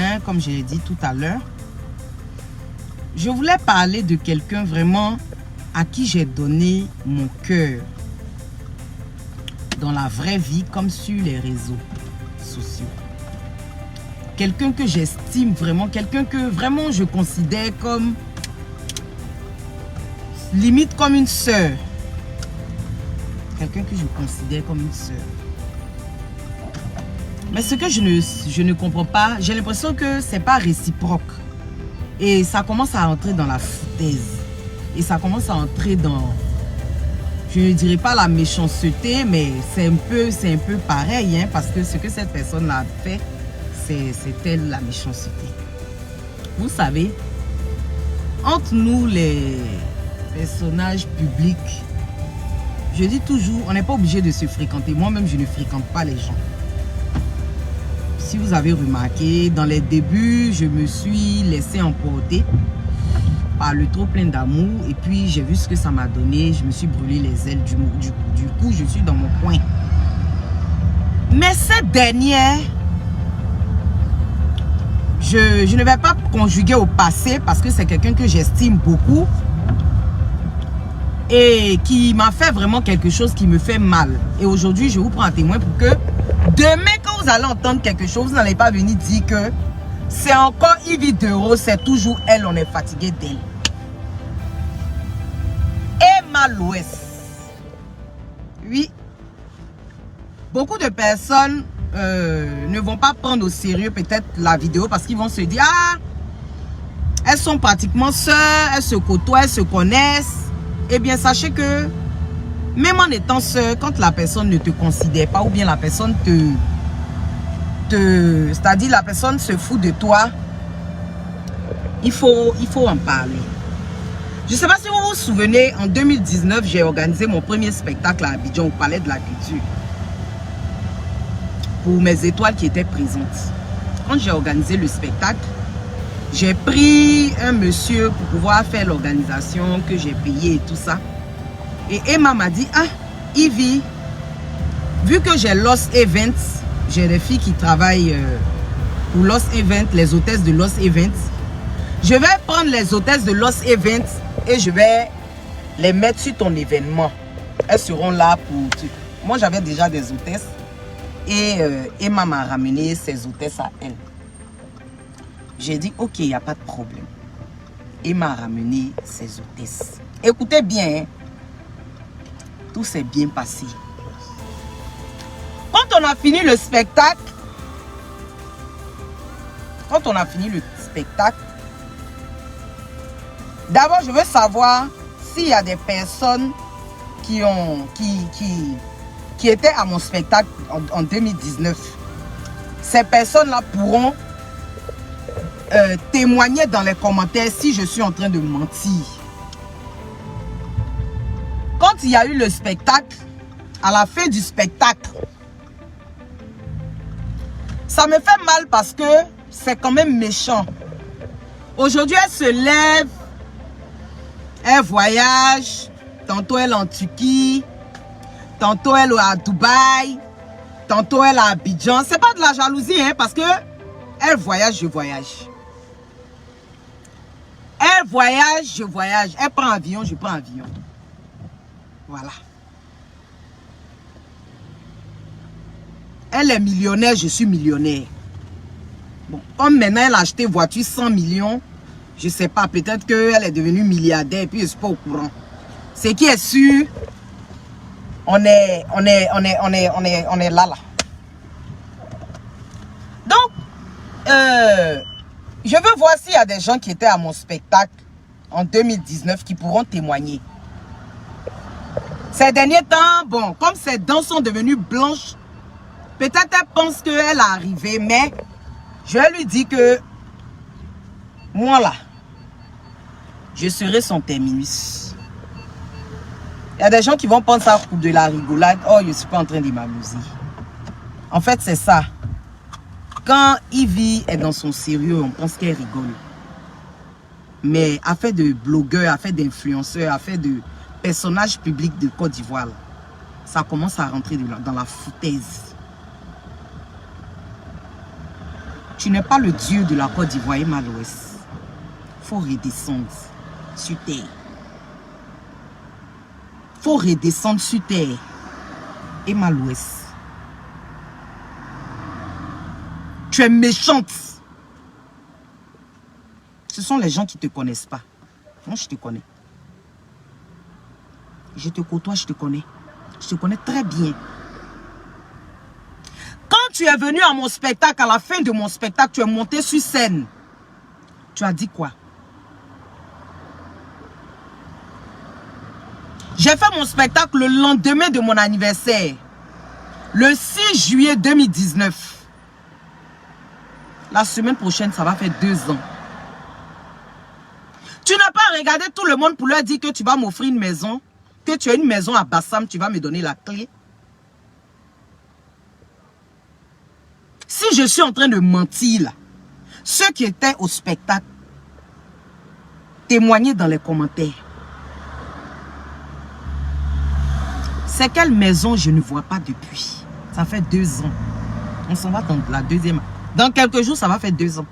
hein, comme je l'ai dit tout à l'heure. Je voulais parler de quelqu'un vraiment à qui j'ai donné mon cœur. Dans la vraie vie comme sur les réseaux sociaux. Quelqu'un que j'estime vraiment, quelqu'un que vraiment je considère comme limite comme une sœur. Quelqu'un que je considère comme une sœur. Mais ce que je ne comprends pas, j'ai l'impression que c'est pas réciproque. Et ça commence à entrer dans la foutaise. Et ça commence à entrer dans, je ne dirais pas la méchanceté, mais c'est un peu pareil, hein, parce que ce que cette personne a fait, c'est elle la méchanceté. Vous savez, entre nous les personnages publics, je dis toujours, on n'est pas obligé de se fréquenter. Moi-même, je ne fréquente pas les gens. Si vous avez remarqué, dans les débuts, je me suis laissé emporter par le trop plein d'amour. Et puis, j'ai vu ce que ça m'a donné. Je me suis brûlé les ailes. Du coup, je suis dans mon coin. Mais cette dernière, je ne vais pas conjuguer au passé parce que c'est quelqu'un que j'estime beaucoup. Et qui m'a fait vraiment quelque chose qui me fait mal. Et aujourd'hui, je vous prends un témoin pour que demain, quand vous allez entendre quelque chose, vous n'allez pas venir dire que c'est encore Yvie Dero, c'est toujours elle, on est fatigué d'elle. Emma Loès. Oui. Beaucoup de personnes ne vont pas prendre au sérieux peut-être la vidéo parce qu'ils vont se dire, ah, elles sont pratiquement sœurs, elles se côtoient, elles se connaissent. Eh bien, sachez que même en étant sœur, quand la personne ne te considère pas ou bien la personne c'est-à-dire la personne se fout de toi, il faut en parler. Je ne sais pas si vous vous souvenez, en 2019, j'ai organisé mon premier spectacle à Abidjan au Palais de la Culture pour mes étoiles qui étaient présentes. Quand j'ai organisé le spectacle, j'ai pris un monsieur pour pouvoir faire l'organisation que j'ai payé et tout ça. Et Emma m'a dit, ah, Yvie, vu que j'ai Lost Events, j'ai des filles qui travaillent pour Lost Events, les hôtesses de Lost Events. Je vais prendre les hôtesses de Lost Events et je vais les mettre sur ton événement. Elles seront là pour... Moi, j'avais déjà des hôtesses et Emma m'a ramené ses hôtesses à elle. J'ai dit, ok, il n'y a pas de problème. Et m'a ramené ses hôtesses. Écoutez bien, hein. Tout s'est bien passé. Quand on a fini le spectacle, d'abord, je veux savoir s'il y a des personnes qui étaient à mon spectacle en 2019. Ces personnes-là pourront témoigner dans les commentaires si je suis en train de mentir. Quand il y a eu le spectacle, à la fin du spectacle, ça me fait mal parce que c'est quand même méchant. Aujourd'hui, elle se lève, elle voyage, tantôt elle est en Turquie, tantôt elle est à Dubaï, tantôt elle est à Abidjan. C'est pas de la jalousie, hein, parce que elle voyage, je voyage. Elle voyage, je voyage. Elle prend avion, je prends avion. Voilà. Elle est millionnaire, je suis millionnaire. Bon, comme maintenant elle a acheté voiture 100 millions, je ne sais pas, peut-être qu'elle est devenue milliardaire et puis je ne suis pas au courant. Ce qui est sûr, on est là. Donc, je veux voir s'il y a des gens qui étaient à mon spectacle en 2019 qui pourront témoigner. Ces derniers temps, bon, comme ses dents sont devenues blanches, peut-être elle pense qu'elle est arrivée, mais je lui dis que moi là, je serai son terminus. Il y a des gens qui vont penser ça pour de la rigolade. Oh, je ne suis pas en train de m'amuser. En fait, c'est ça. Quand Yvie est dans son sérieux, on pense qu'elle rigole. Mais affaire de blogueur, affaire d'influenceur, affaire de personnage public de Côte d'Ivoire, ça commence à rentrer dans la foutaise. Tu n'es pas le Dieu de la Côte d'Ivoire, Emma Louès. Faut redescendre sur terre. Faut redescendre sur terre. Emma Louès. Tu es méchante. Ce sont les gens qui ne te connaissent pas. Moi, je te connais. Je te côtoie, je te connais. Je te connais très bien. Quand tu es venu à mon spectacle, à la fin de mon spectacle, tu es monté sur scène. Tu as dit quoi? J'ai fait mon spectacle le lendemain de mon anniversaire. Le 6 juillet 2019. La semaine prochaine, ça va faire 2 ans. Tu n'as pas regardé tout le monde pour leur dire que tu vas m'offrir une maison, que tu as une maison à Bassam, tu vas me donner la clé. Si je suis en train de mentir là, ceux qui étaient au spectacle, témoignez dans les commentaires. C'est quelle maison je ne vois pas depuis. Ça fait 2 ans. On s'en va dans la deuxième. Dans quelques jours, ça va faire 2 ans.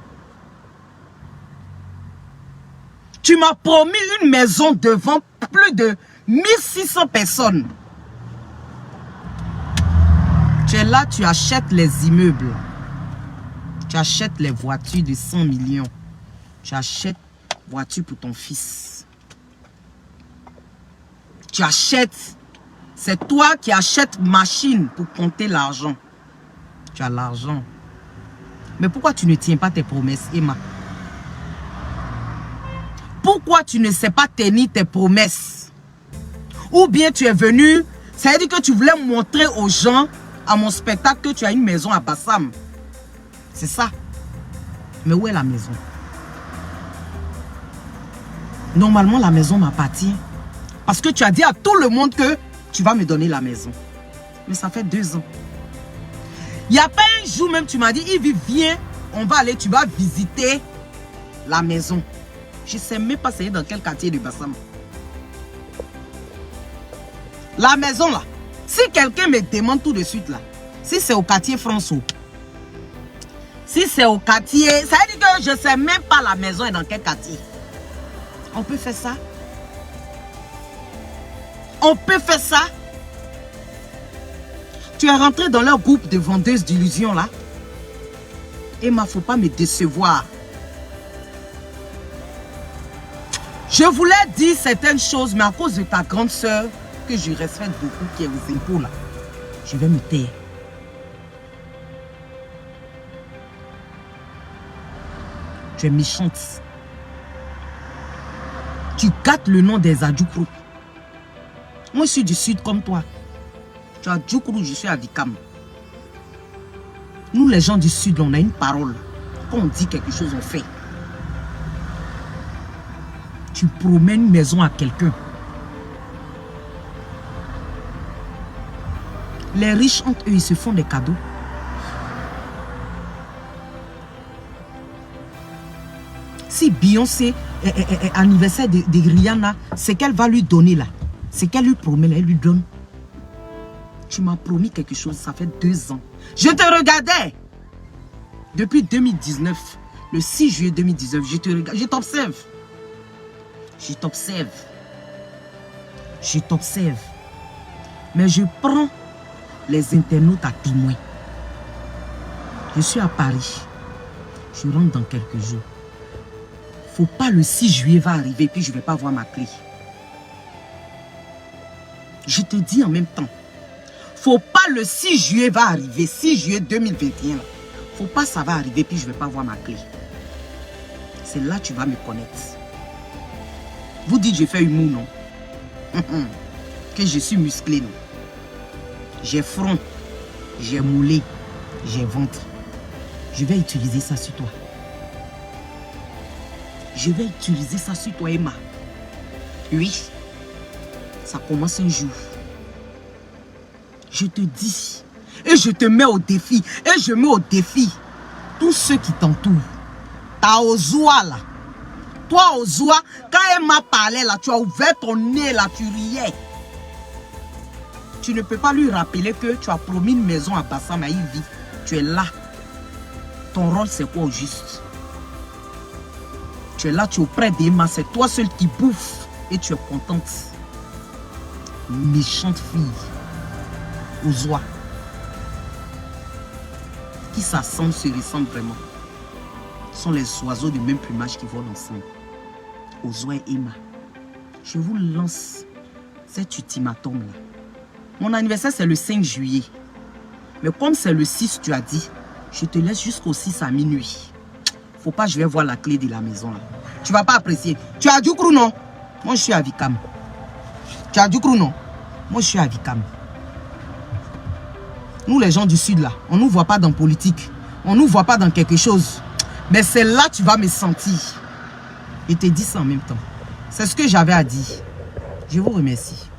Tu m'as promis une maison devant plus de 1600 personnes. Tu es là, tu achètes les immeubles. Tu achètes les voitures de 100 millions. Tu achètes voiture pour ton fils. Tu achètes. C'est toi qui achètes machine pour compter l'argent. Tu as l'argent. Mais pourquoi tu ne tiens pas tes promesses, Emma? Pourquoi tu ne sais pas tenir tes promesses? Ou bien tu es venu, ça veut dire que tu voulais montrer aux gens à mon spectacle que tu as une maison à Bassam. C'est ça. Mais où est la maison? Normalement, la maison m'appartient. Parce que tu as dit à tout le monde que tu vas me donner la maison. Mais ça fait 2 ans. Il n'y a pas un jour même, tu m'as dit, Yves, viens, on va aller, tu vas visiter la maison. Je ne sais même pas c'est dans quel quartier de Bassam. La maison là, si quelqu'un me demande tout de suite là, si c'est au quartier François, si c'est au quartier, ça veut dire que je ne sais même pas la maison est dans quel quartier. On peut faire ça? On peut faire ça? Tu es rentré dans leur groupe de vendeuses d'illusions là. Et il ne faut pas me décevoir. Je voulais dire certaines choses, mais à cause de ta grande soeur, que je respecte beaucoup, qui est aux impôts là, je vais me taire. Tu es méchante. Tu gâtes le nom des Adjoukrou. Moi, je suis du sud comme toi. Tu as Adjoukrou, je suis à Vikam. Nous, les gens du sud, on a une parole. Quand on dit quelque chose, on fait. Tu promets une maison à quelqu'un. Les riches, entre eux, ils se font des cadeaux. Si Beyoncé est anniversaire de Rihanna, c'est qu'elle va lui donner là. C'est qu'elle lui promet là, elle lui donne. Tu m'as promis quelque chose, ça fait 2 ans. Je te regardais. Depuis 2019, le 6 juillet 2019, je te regarde, je t'observe. Je t'observe. Je t'observe. Mais je prends les internautes à témoin. Je suis à Paris. Je rentre dans quelques jours. Faut pas le 6 juillet va arriver puis je vais pas voir ma clé. Je te dis en même temps. Faut pas le 6 juillet va arriver. 6 juillet 2021. Faut pas ça va arriver puis je vais pas voir ma clé. C'est là que tu vas me connaître. Vous dites que je fais humour, non? Que je suis musclé, non? J'ai front, j'ai moulé, j'ai ventre. Je vais utiliser ça sur toi. Je vais utiliser ça sur toi, Emma. Oui, ça commence un jour. Je te dis, et je te mets au défi, et je mets au défi tous ceux qui t'entourent. Ta Ozoa là. Toi, Ozoa, quand Emma parlait là, tu as ouvert ton nez là, tu riais. Tu ne peux pas lui rappeler que tu as promis une maison à Bassam à Ivy. Tu es là. Ton rôle, c'est quoi au juste? Tu es là, tu es auprès d'Emma, c'est toi seul qui bouffe et tu es contente. Méchante fille. Aux oies. Qui s'assemblent, se ressemblent vraiment. Ce sont les oiseaux du même plumage qui volent ensemble. Aux oies et Emma. Je vous lance cet ultimatum-là. Mon anniversaire, c'est le 5 juillet. Mais comme c'est le 6, tu as dit, je te laisse jusqu'au 6 à minuit. Faut pas, je vais voir la clé de la maison là. Tu vas pas apprécier. Tu as du crou, non? Moi, je suis à Vicam. Tu as du crou, non? Moi, je suis à Vicam. Nous, les gens du Sud là, on nous voit pas dans politique. On nous voit pas dans quelque chose. Mais c'est là que tu vas me sentir. Et te dis ça en même temps. C'est ce que j'avais à dire. Je vous remercie.